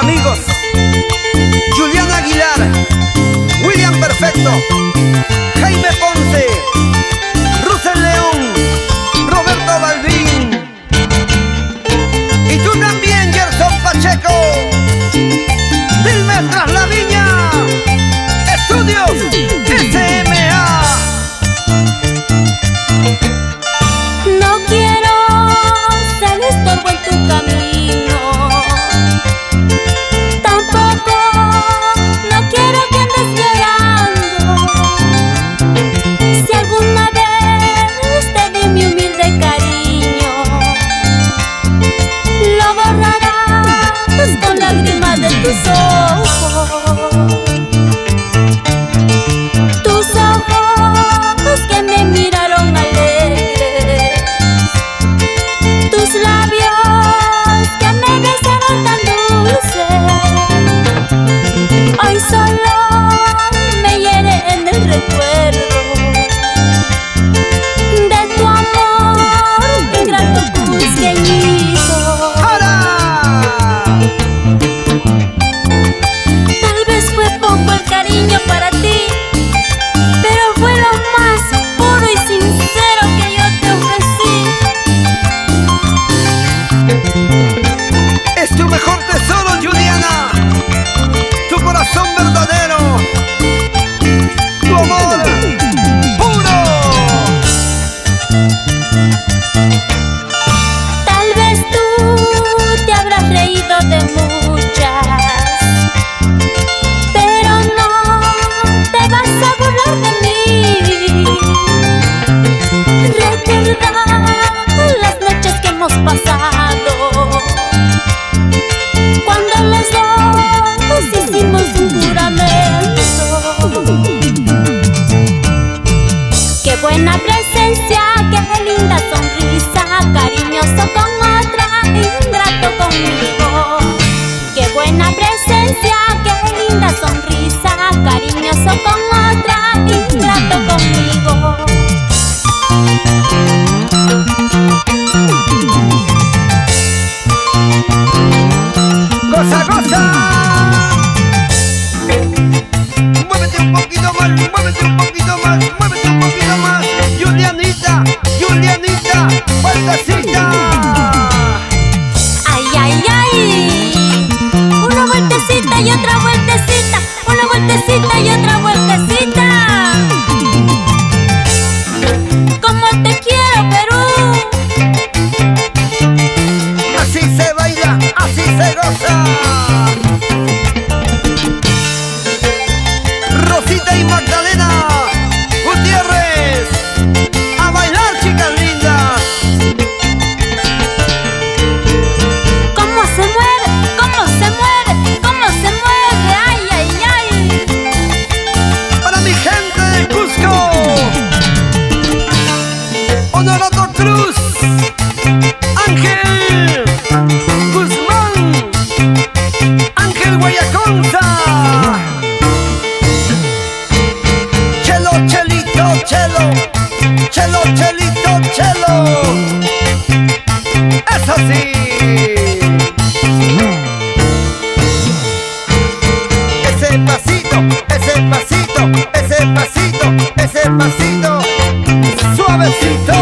amigos Julián Aguilar, William Perfecto, Jaime Ponce, Russell León, Roberto Balvin. Y tú también, Gerson Pacheco, Dilmer Tras la Viña, Estudios SMA. No quiero ser estorbo en tu camino, tampoco no quiero que andes llorando. Si alguna vez te di mi humilde cariño, lo borrarás con lágrimas de tus ojos. Tus ojos que me miraron alegres, tus labios que me besaron tan dulces, hoy solo me hieren el recuerdo de tu amor ingrato cusqueñito. Tal vez fue poco el cariño para ti, pero fue lo más puro y sincero que yo te ofrecí. Es tu mejor tesoro, Juliana, tu corazón verdadero, tu amor puro. Tal vez tú te habrás reído de muchas, pero no te vas a burlar de mí. Recuerda las noches que hemos pasado, cuando los dos hicimos un juramento. Qué buena presencia, qué linda sonrisa, cariñoso con otra, ingrato conmigo. Qué buena presencia, qué linda sonrisa, cariñoso con otra, ingrato conmigo. ¡Goza, goza! Muévete un poquito más, muévete un poquito más, muévete un poquito más. Julianita, Julianita, vueltecita. Ay, ay, ay. Una vueltecita y otra vueltecita, una vueltecita y otra vueltecita. Como te quiero, Perú. Así se baila, así se goza. Rosita y Magdalena Gutiérrez, a bailar, chicas lindas. Cómo se mueve, cómo se mueve, cómo se mueve. Ay, ay, ay. Para mi gente de Cusco, Honorato Cruz, Ángel Guzmán, Ángel Guayaconza, Chelo, Chelito, Chelo, Chelo, Chelito, Chelo. Es así. Ese pasito, ese pasito, ese pasito, ese pasito, suavecito.